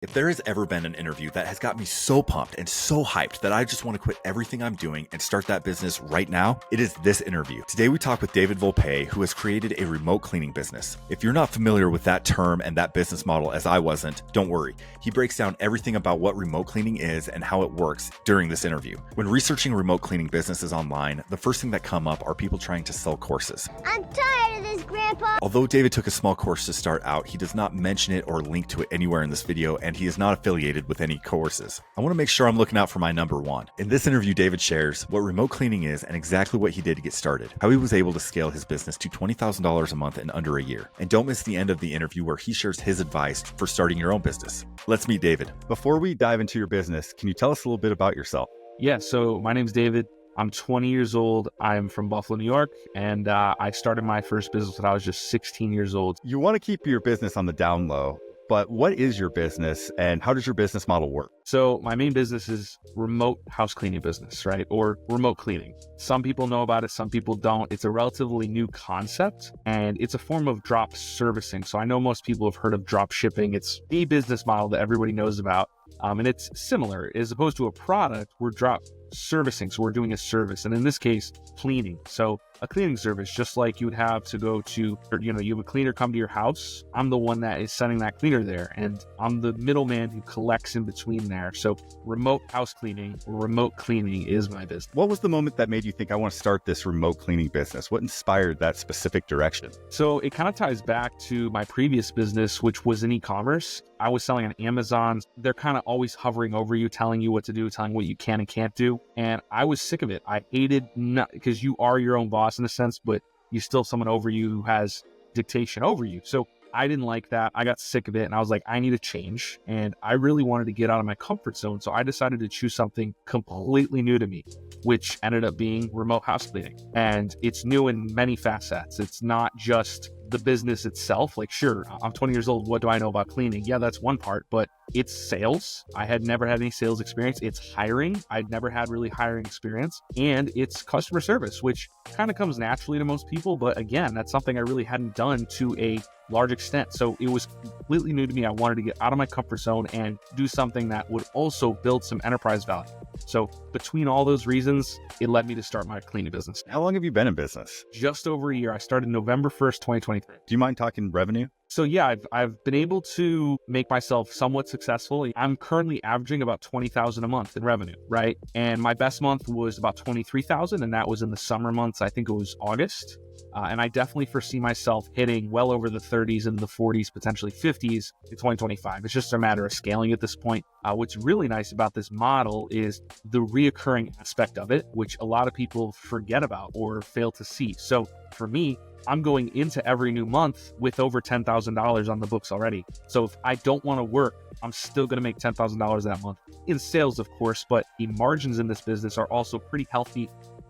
If there has ever been an interview that has got me so pumped and so hyped that I just want to quit everything I'm doing and start that business right now, it is this interview. Today we talk with David Volpe, who has created a remote cleaning business. If you're not familiar with that term and that business model as I wasn't, don't worry. He breaks down everything about what remote cleaning is and how it works during this interview. When researching remote cleaning businesses online, the first thing that come up are people trying to sell courses. I'm tired of this, Grandpa. Although David took a small course to start out, he does not mention it or link to it anywhere in this video, and he is not affiliated with any courses. I want to make sure I'm looking out for my number one. In this interview, David shares what remote cleaning is and exactly what he did to get started, how he was able to scale his business to $20,000 a month in under a year. And don't miss the end of the interview where he shares his advice for starting your own business. Let's meet David. Before we dive into your business, can you tell us a little bit about yourself? Yeah, so my name's David. I'm 20 years old. I'm from Buffalo, New York, and I started my first business when I was just 16 years old. You want to keep your business on the down low, but what is your business and how does your business model work? So my main business is remote house cleaning business, right? Or remote cleaning. Some people know about it, some people don't. It's a relatively new concept and it's a form of drop servicing. So I know most people have heard of drop shipping. It's the business model that everybody knows about. And it's similar. As opposed to a product, we're drop servicing. So we're doing a service. And in this case, cleaning. So a cleaning service, just like you would have to go to, you have a cleaner come to your house. I'm the one that is sending that cleaner there. And I'm the middleman who collects in between there. So remote house cleaning or remote cleaning is my business. What was the moment that made you think I want to start this remote cleaning business? What inspired that specific direction? So it kind of ties back to my previous business, which was in e-commerce. I was selling on Amazon. They're kind of always hovering over you, telling you what to do, telling what you can and can't do. And I was sick of it. I hated because you are your own boss in a sense, but you still have someone over you who has dictation over you. So I didn't like that. I got sick of it and I was like, I need a change. And I really wanted to get out of my comfort zone. So I decided to choose something completely new to me, which ended up being remote house cleaning. And it's new in many facets. It's not just the business itself. Like, sure, I'm 20 years old. What do I know about cleaning? Yeah, that's one part, but it's sales. I had never had any sales experience. It's hiring. I'd never had really hiring experience. And it's customer service, which kind of comes naturally to most people. But again, that's something I really hadn't done to a large extent. So it was completely new to me. I wanted to get out of my comfort zone and do something that would also build some enterprise value. So between all those reasons, it led me to start my cleaning business. How long have you been in business? Just over a year. I started November 1st, 2023. Do you mind talking revenue? So yeah, I've been able to make myself somewhat successful. I'm currently averaging about $20,000 a month in revenue, right? And my best month was about $23,000, and that was in the summer months. I think it was August. And I definitely foresee myself hitting well over the 30s and the 40s, potentially 50s in 2025. It's just a matter of scaling at this point. What's really nice about this model is the reoccurring aspect of it, which a lot of people forget about or fail to see. So for me, I'm going into every new month with over $10,000 on the books already. So if I don't want to work, I'm still going to make $10,000 that month in sales, of course, but the margins in this business are also pretty healthy,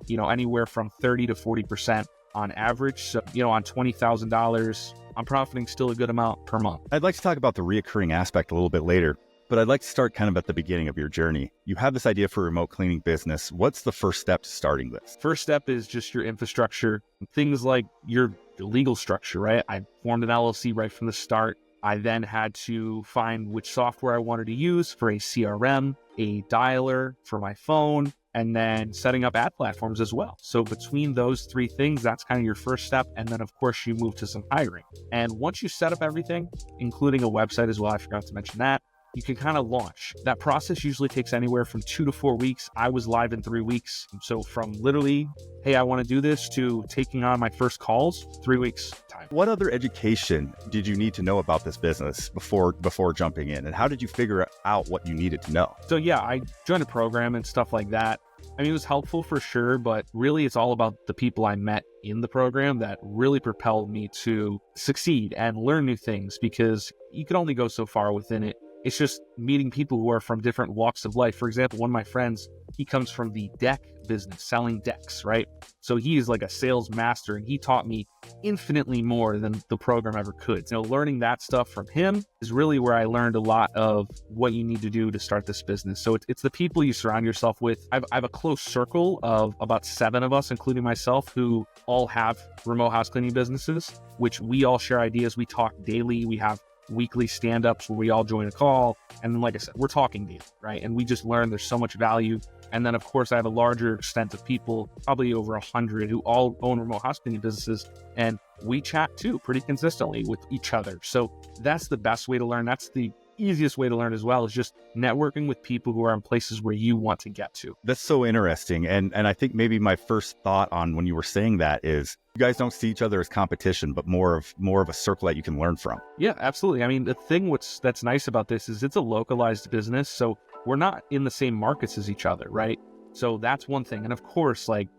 anywhere from 30 to 40% on average. So, on $20,000, I'm profiting still a good amount per month. I'd like to talk about the reoccurring aspect a little bit later, but I'd like to start kind of at the beginning of your journey. You have this idea for a remote cleaning business. What's the first step to starting this? First step is just your infrastructure, things like your legal structure, right? I formed an LLC right from the start. I then had to find which software I wanted to use for a CRM, a dialer for my phone, and then setting up ad platforms as well. So between those three things, that's kind of your first step. And then of course you move to some hiring. And once you set up everything, including a website as well, I forgot to mention that, you can kind of launch. That process usually takes anywhere from 2 to 4 weeks. I was live in 3 weeks. So from literally, hey, I want to do this, to taking on my first calls, 3 weeks time. What other education did you need to know about this business before jumping in? And how did you figure out what you needed to know? So yeah, I joined a program and stuff like that. I mean, it was helpful for sure, but really it's all about the people I met in the program that really propelled me to succeed and learn new things, because you can only go so far within it. It's just meeting people who are from different walks of life. For example, one of my friends, he comes from the deck business, selling decks, right? So he is like a sales master, and he taught me infinitely more than the program ever could. Learning that stuff from him is really where I learned a lot of what you need to do to start this business. So it's the people you surround yourself with. I have a close circle of about 7 of us, including myself, who all have remote house cleaning businesses, which we all share ideas. We talk daily. We have weekly stand-ups where we all join a call. And then, like I said, we're talking daily, right? And we just learn there's so much value. And then, of course, I have a larger extent of people, probably over 100, who all own remote house cleaning businesses. And we chat too pretty consistently with each other. So that's the best way to learn. That's the easiest way to learn as well, is just networking with people who are in places where you want to get to. That's so interesting. And I think maybe my first thought on when you were saying that is you guys don't see each other as competition, but more of a circle that you can learn from. Yeah, absolutely. I mean, the thing that's nice about this is it's a localized business. So we're not in the same markets as each other, right? So that's one thing. And of course, like,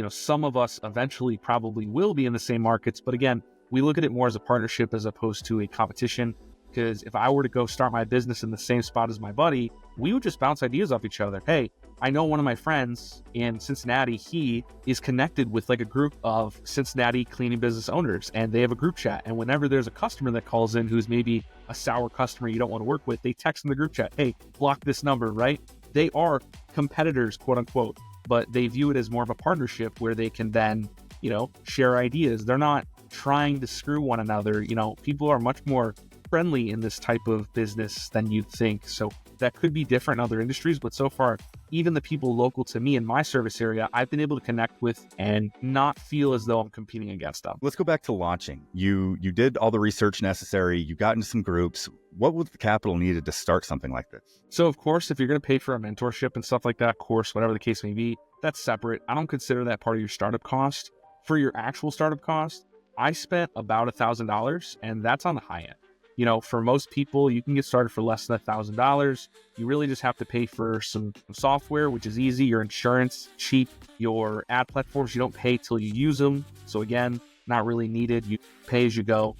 some of us eventually probably will be in the same markets. But again, we look at it more as a partnership as opposed to a competition. Because if I were to go start my business in the same spot as my buddy, we would just bounce ideas off each other. Hey, I know one of my friends in Cincinnati, he is connected with like a group of Cincinnati cleaning business owners, and they have a group chat. And whenever there's a customer that calls in who's maybe a sour customer you don't want to work with, they text in the group chat, hey, block this number, right? They are competitors, quote unquote, but they view it as more of a partnership where they can then, share ideas. They're not trying to screw one another. People are much more friendly in this type of business than you'd think. So that could be different in other industries, but so far, even the people local to me in my service area, I've been able to connect with and not feel as though I'm competing against them. Let's go back to launching. You did all the research necessary. You got into some groups. What was the capital needed to start something like this? So of course, if you're going to pay for a mentorship and stuff like that, course, whatever the case may be, that's separate. I don't consider that part of your startup cost. For your actual startup cost, I spent about $1,000, and that's on the high end. For most people, you can get started for less than $1,000. You really just have to pay for some software, which is easy, your insurance, cheap, your ad platforms, you don't pay till you use them. So again, not really needed. You pay as you go.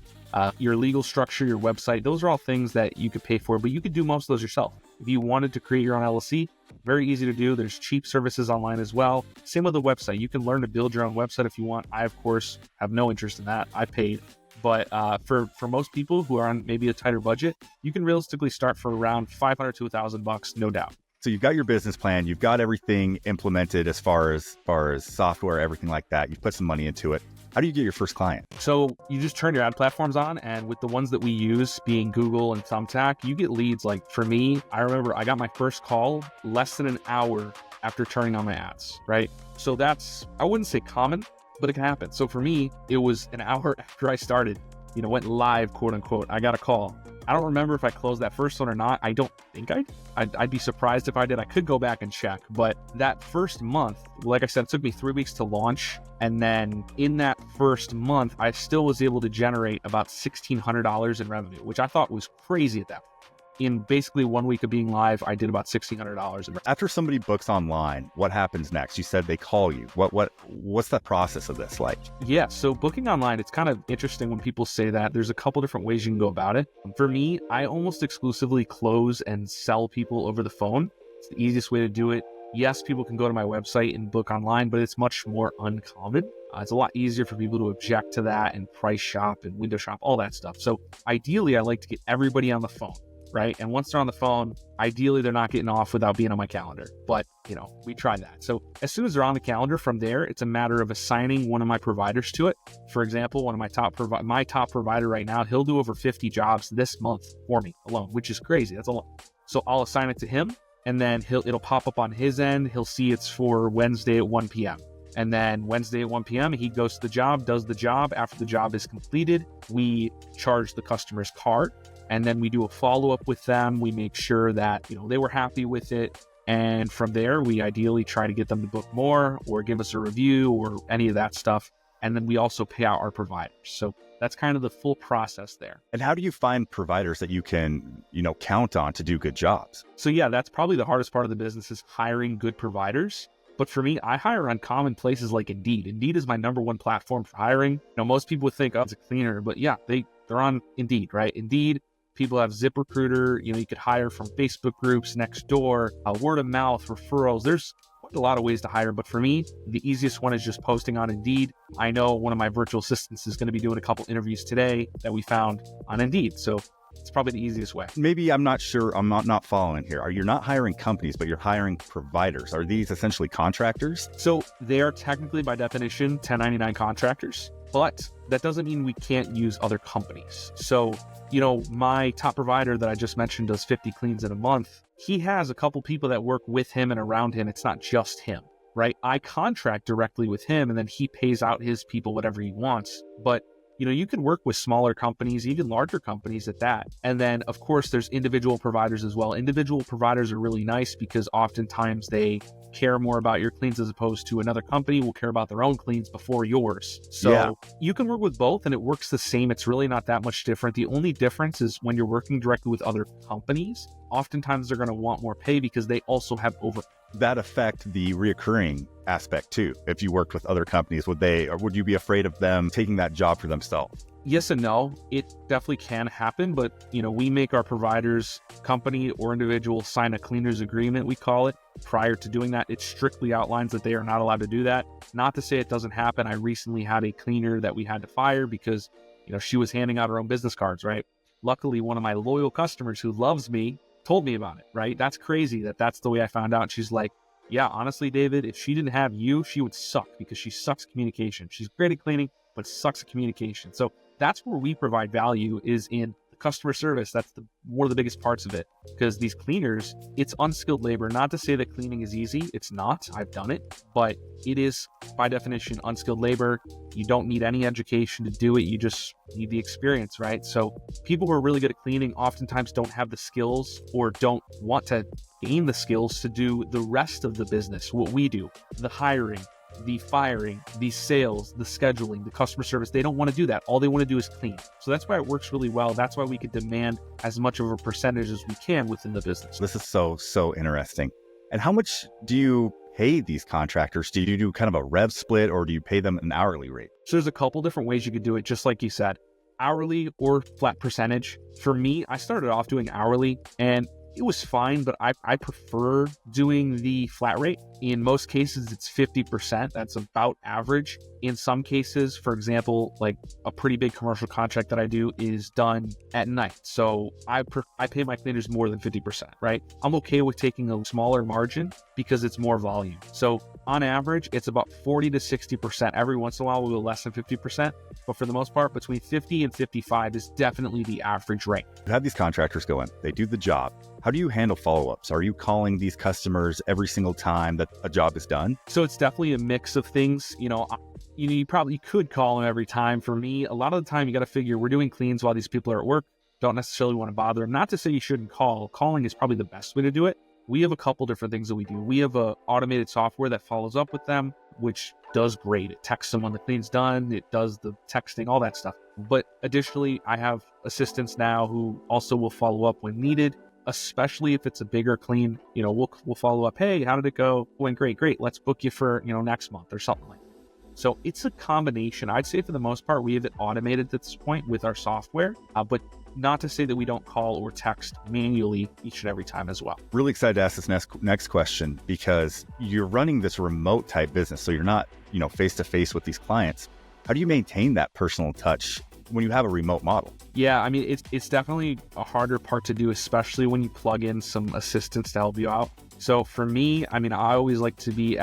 Your legal structure, your website, those are all things that you could pay for, but you could do most of those yourself. If you wanted to create your own LLC, very easy to do. There's cheap services online as well. Same with the website. You can learn to build your own website if you want. I, of course, have no interest in that. I paid. But for most people who are on maybe a tighter budget, you can realistically start for around $500 to $1,000, no doubt. So you've got your business plan, you've got everything implemented as far as software, everything like that. You've put some money into it. How do you get your first client? So you just turn your ad platforms on, and with the ones that we use, being Google and Thumbtack, you get leads. Like for me, I remember I got my first call less than an hour after turning on my ads, right? So that's, I wouldn't say common, but it can happen. So for me, it was an hour after I started, went live, quote unquote, I got a call. I don't remember if I closed that first one or not. I don't think I'd be surprised if I did. I could go back and check, but that first month, like I said, it took me 3 weeks to launch. And then in that first month, I still was able to generate about $1,600 in revenue, which I thought was crazy at that point. In basically 1 week of being live, I did about $1,600 in revenue. After somebody books online, what happens next? You said they call you. What's the process of this like? Yeah, so booking online, it's kind of interesting when people say that. There's a couple different ways you can go about it. For me, I almost exclusively close and sell people over the phone. It's the easiest way to do it. Yes, people can go to my website and book online, but it's much more uncommon. It's a lot easier for people to object to that and price shop and window shop, all that stuff. So ideally, I like to get everybody on the phone, right? And once they're on the phone, ideally, they're not getting off without being on my calendar. But, we try that. So as soon as they're on the calendar, from there, it's a matter of assigning one of my providers to it. For example, one of my top provider right now, he'll do over 50 jobs this month for me alone, which is crazy. That's a lot. So I'll assign it to him, and then it'll pop up on his end. He'll see it's for Wednesday at 1 p.m. And then Wednesday at 1 p.m., he goes to the job, does the job. After the job is completed, we charge the customer's card, and then we do a follow-up with them. We make sure that, they were happy with it. And from there, we ideally try to get them to book more or give us a review or any of that stuff. And then we also pay out our providers. So that's kind of the full process there. And how do you find providers that you can, count on to do good jobs? So yeah, that's probably the hardest part of the business, is hiring good providers. But for me, I hire on common places like Indeed. Indeed is my number one platform for hiring. Most people would think, oh, it's a cleaner, but yeah, they're on Indeed, right? Indeed, people have ZipRecruiter. You could hire from Facebook groups, Nextdoor, word of mouth, referrals. There's a lot of ways to hire, but for me, the easiest one is just posting on Indeed. I know one of my virtual assistants is going to be doing a couple interviews today that we found on Indeed. So it's probably the easiest way. Maybe I'm not sure. I'm not following here. You're not hiring companies, but you're hiring providers. Are these essentially contractors? So they are technically, by definition, 1099 contractors. but that doesn't mean we can't use other companies. So, my top provider that I just mentioned does 50 cleans in a month. He has a couple people that work with him and around him. It's not just him, right? I contract directly with him and then he pays out his people whatever he wants. But you can work with smaller companies, even larger companies at that. And then, of course, there's individual providers as well. Individual providers are really nice because oftentimes they care more about your cleans as opposed to another company will care about their own cleans before yours. So you can work with both and it works the same. It's really not that much different. The only difference is when you're working directly with other companies, oftentimes they're going to want more pay because they also have over. That affect the reoccurring aspect too? If you worked with other companies, would you be afraid of them taking that job for themselves? Yes and no. It definitely can happen, but we make our providers, company or individual, sign a cleaners agreement, we call it. Prior to doing that, it strictly outlines that they are not allowed to do that. Not to say it doesn't happen. I recently had a cleaner that we had to fire because she was handing out her own business cards, right? Luckily, one of my loyal customers who loves me told me about it, right? That's crazy that's the way I found out. She's like, yeah, honestly, David, if she didn't have you, she would suck because she sucks at communication. She's great at cleaning, but sucks at communication. So that's where we provide value, is in the customer service. That's one of the biggest parts of it, because these cleaners, it's unskilled labor. Not to say that cleaning is easy. It's not. I've done it, but it is by definition unskilled labor. You don't need any education to do it. You just need the experience, right? So people who are really good at cleaning oftentimes don't have the skills or don't want to gain the skills to do the rest of the business, what we do, the hiring, the firing, the sales, the scheduling, the customer service. They don't want to do that. All they want to do is clean. So that's why it works really well. That's why we could demand as much of a percentage as we can within the business. This is so interesting. And how much do you pay these contractors? Do you do kind of a rev split, or do you pay them an hourly rate? So there's a couple different ways you could do it, just like you said, hourly or flat percentage. For me, I started off doing hourly and it was fine, but I prefer doing the flat rate. In most cases, it's 50%. That's about average. In some cases, for example, like a pretty big commercial contract that I do is done at night. So I pay my cleaners more than 50%, right? I'm okay with taking a smaller margin because it's more volume. So on average, it's about 40 to 60%. Every once in a while, we'll go less than 50%. But for the most part, between 50 and 55 is definitely the average rate. You have these contractors go in, they do the job. How do you handle follow-ups? Are you calling these customers every single time that a job is done? So it's definitely a mix of things. You probably could call them every time. For me, a lot of the time you got to figure we're doing cleans while these people are at work. Don't necessarily want to bother them. Not to say you shouldn't call. Calling is probably the best way to do it. We have a couple different things that we do. We have a automated software that follows up with them, which does great. It texts them when the clean's done. It does the texting, all that stuff. But additionally, I have assistants now who also will follow up when needed, especially if it's a bigger clean. We'll follow up. Hey, how did it go? Went great. Let's book you for, next month or something like that. So it's a combination. I'd say for the most part, we have it automated at this point with our software, but not to say that we don't call or text manually each and every time as well. Really excited to ask this next question, because you're running this remote type business. So you're not, face to face with these clients. How do you maintain that personal touch when you have a remote model? Yeah, I mean, it's definitely a harder part to do, especially when you plug in some assistants to help you out. So for me, I mean, I always like to be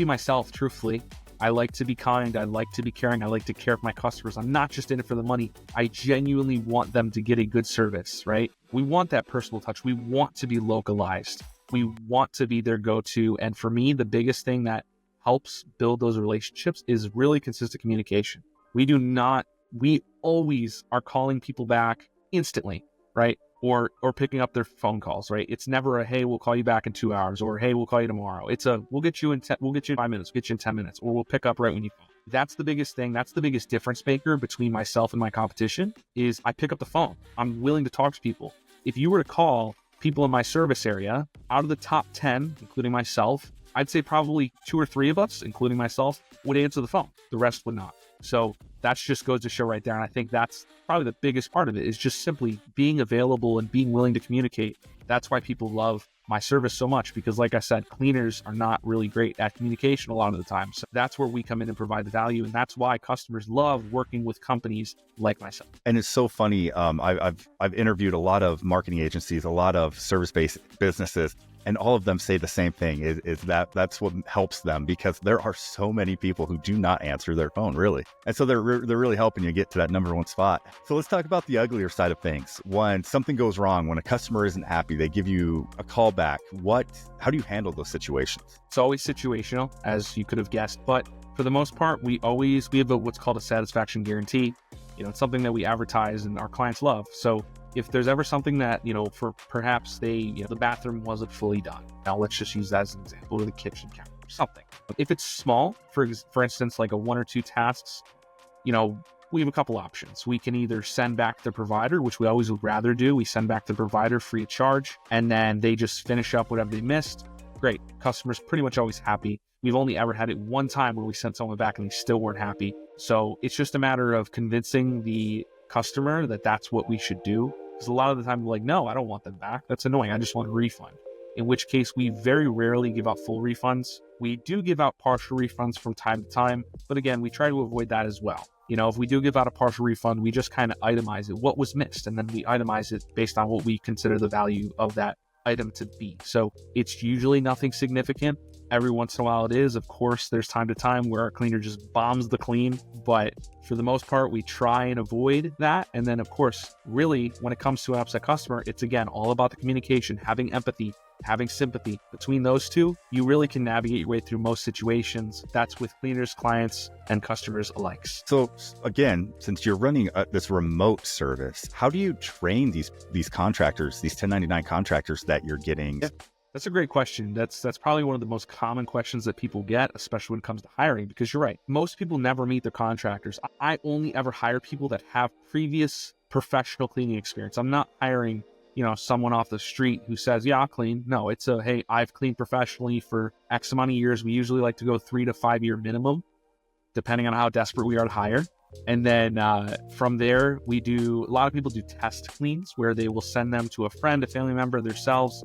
myself, truthfully. I like to be kind. I like to be caring. I like to care for my customers. I'm not just in it for the money. I genuinely want them to get a good service, right? We want that personal touch. We want to be localized. We want to be their go-to. And for me, the biggest thing that helps build those relationships is really consistent communication. We always are calling people back instantly, right? Or picking up their phone calls, right? It's never a, hey, we'll call you back in 2 hours, or hey, we'll call you tomorrow. It's a, we'll get you in 5 minutes, we'll get you in 10 minutes, or we'll pick up right when you call. That's the biggest thing. That's the biggest difference maker between myself and my competition, is I pick up the phone. I'm willing to talk to people. If you were to call people in my service area, out of the top 10, including myself, I'd say probably 2 or 3 of us, including myself, would answer the phone. The rest would not. So that just goes to show right there. And I think that's probably the biggest part of it, is just simply being available and being willing to communicate. That's why people love my service so much, because like I said, cleaners are not really great at communication a lot of the time. So that's where we come in and provide the value. And that's why customers love working with companies like myself. And it's so funny. I've interviewed a lot of marketing agencies, a lot of service-based businesses, And all of them say the same thing, is that's what helps them, because there are so many people who do not answer their phone, really. And so they're really helping you get to that number one spot. So let's talk about the uglier side of things. When something goes wrong, when a customer isn't happy, they give you a call back. How do you handle those situations? It's always situational, as you could have guessed, but for the most part, we have what's called a satisfaction guarantee. It's something that we advertise and our clients love. So if there's ever something that, for perhaps the bathroom wasn't fully done. Now let's just use that as an example, or the kitchen counter or something. If it's small, for instance, like a 1 or 2 tasks, we have a couple options. We can either send back the provider, which we always would rather do. We send back the provider free of charge, and then they just finish up whatever they missed. Great. Customers pretty much always happy. We've only ever had it one time where we sent someone back and they still weren't happy. So it's just a matter of convincing the customer that that's what we should do. Because a lot of the time they're like, no, I don't want them back. That's annoying. I just want a refund. In which case we very rarely give out full refunds. We do give out partial refunds from time to time. But again, we try to avoid that as well. If we do give out a partial refund, we just kind of itemize it, what was missed. And then we itemize it based on what we consider the value of that item to be. So it's usually nothing significant. Every once in a while it is. Of course, there's time to time where our cleaner just bombs the clean, but for the most part, we try and avoid that. And then of course, really, when it comes to an upset customer, it's again, all about the communication, having empathy, having sympathy. Between those two, you really can navigate your way through most situations. That's with cleaners, clients, and customers alike. So again, since you're running this remote service, how do you train these contractors, these 1099 contractors that you're getting? Yeah. That's a great question. That's probably one of the most common questions that people get, especially when it comes to hiring, because you're right. Most people never meet their contractors. I only ever hire people that have previous professional cleaning experience. I'm not hiring, someone off the street who says, yeah, I'll clean. No, it's hey, I've cleaned professionally for X amount of years. We usually like to go 3 to 5 year minimum, depending on how desperate we are to hire. And then from there, a lot of people do test cleans where they will send them to a friend, a family member, themselves,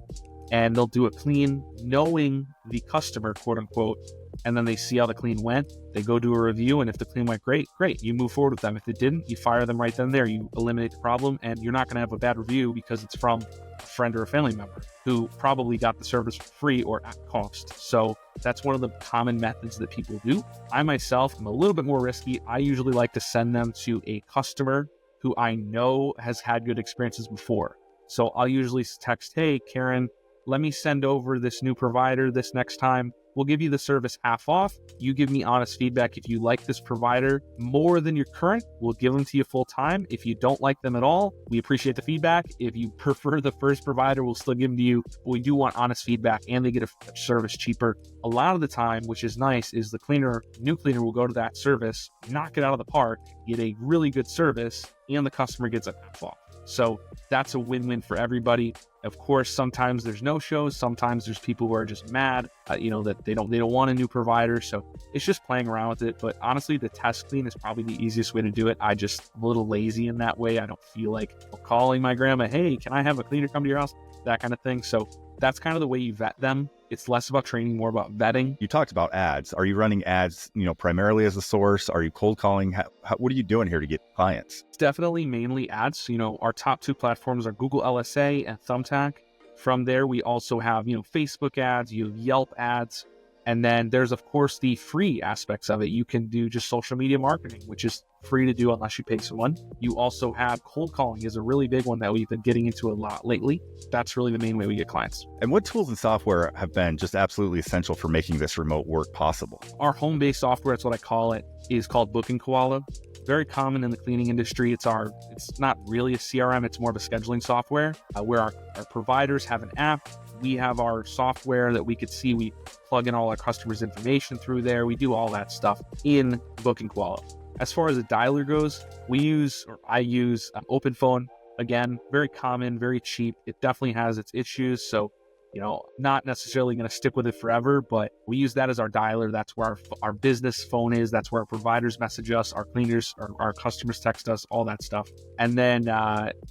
and they'll do a clean knowing the customer, quote unquote, and then they see how the clean went. They go do a review, and if the clean went great, you move forward with them. If it didn't, you fire them right then and there. You eliminate the problem, and you're not going to have a bad review because it's from a friend or a family member who probably got the service for free or at cost. So that's one of the common methods that people do. I myself am a little bit more risky. I usually like to send them to a customer who I know has had good experiences before. So I'll usually text, hey, Karen, let me send over this new provider this next time. We'll give you the service half off. You give me honest feedback. If you like this provider more than your current, we'll give them to you full time. If you don't like them at all, we appreciate the feedback. If you prefer the first provider, we'll still give them to you. But we do want honest feedback, and they get a service cheaper. A lot of the time, which is nice, is the new cleaner will go to that service, knock it out of the park, get a really good service, and the customer gets a half off. So that's a win-win for everybody. Of course, sometimes there's no shows. Sometimes there's people who are just mad, that they don't want a new provider. So it's just playing around with it. But honestly, the test clean is probably the easiest way to do it. I'm a little lazy in that way. I don't feel like calling my grandma, hey, can I have a cleaner come to your house? That kind of thing. So that's kind of the way you vet them. It's less about training, more about vetting. You talked about ads. Are you running ads, primarily as a source? Are you cold calling? What are you doing here to get clients? It's definitely mainly ads. Our top 2 platforms are Google LSA and Thumbtack. From there, we also have, Facebook ads, you have Yelp ads. And then there's, of course, the free aspects of it. You can do just social media marketing, which is free to do unless you pay someone. You also have cold calling is a really big one that we've been getting into a lot lately. That's really the main way we get clients. And what tools and software have been just absolutely essential for making this remote work possible? Our home-based software, that's what I call it, is called Booking Koala. Very common in the cleaning industry. It's not really a CRM, it's more of a scheduling software where our providers have an app. We have our software that we could see. We plug in all our customers' information through there. We do all that stuff in Booking Koala. As far as a dialer goes, I use OpenPhone. Again, very common, very cheap. It definitely has its issues. So, not necessarily going to stick with it forever, but we use that as our dialer. That's where our business phone is. That's where our providers message us, our cleaners, our customers text us, all that stuff. And then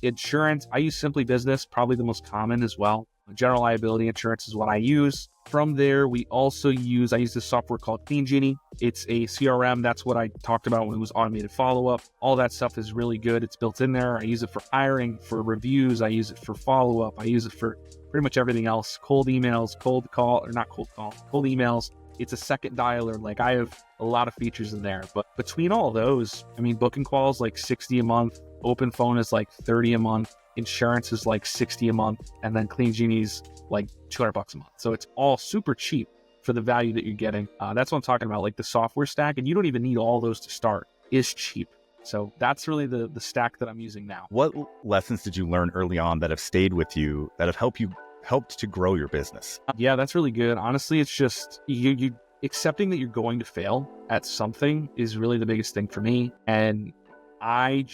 insurance, I use Simply Business, probably the most common as well. General liability insurance is what I use. From there, I use this software called Clean Genie. It's a CRM. That's what I talked about when it was automated follow-up. All that stuff is really good. It's built in there. I use it for hiring, for reviews. I use it for follow-up. I use it for pretty much everything else. Cold emails, cold call, or not cold call, cold emails. It's a second dialer. Like I have a lot of features in there, but between all those, I mean, booking calls like 60 a month, open phone is like 30 a month, insurance is like 60 a month, and then Clean Genie's like $200 a month. So it's all super cheap for the value that you're getting. That's what I'm talking about. Like the software stack, and you don't even need all those to start, is cheap. So that's really the stack that I'm using now. What lessons did you learn early on that have stayed with you, that have helped to grow your business? Yeah, that's really good. Honestly, it's just you accepting that you're going to fail at something is really the biggest thing for me. And it's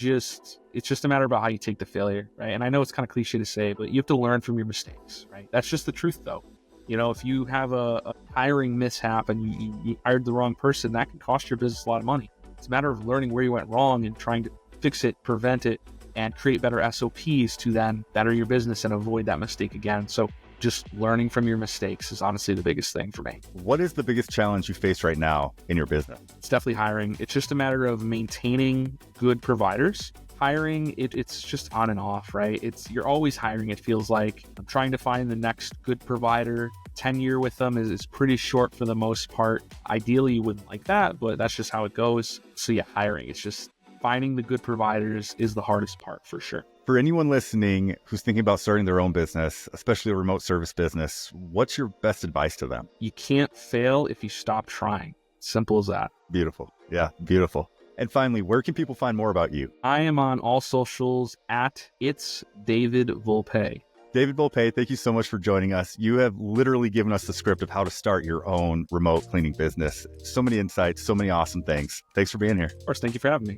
just a matter about how you take the failure, right? And I know it's kind of cliche to say, but you have to learn from your mistakes, right? That's just the truth though. You know, if you have a hiring mishap and you hired the wrong person, that can cost your business a lot of money. It's a matter of learning where you went wrong and trying to fix it, prevent it, and create better SOPs to then better your business and avoid that mistake again. So just learning from your mistakes is honestly the biggest thing for me. What is the biggest challenge you face right now in your business? It's definitely hiring. It's just a matter of maintaining good providers. Hiring, it's just on and off, right? You're always hiring, it feels like. I'm trying to find the next good provider. Tenure with them is pretty short for the most part. Ideally, you wouldn't like that, but that's just how it goes. So yeah, hiring, it's just finding the good providers is the hardest part for sure. For anyone listening who's thinking about starting their own business, especially a remote service business, what's your best advice to them? You can't fail if you stop trying. Simple as that. Beautiful. Yeah, beautiful. And finally, where can people find more about you? I am on all socials at It's David Volpe. David Volpe, thank you so much for joining us. You have literally given us the script of how to start your own remote cleaning business. So many insights, so many awesome things. Thanks for being here. Of course, thank you for having me.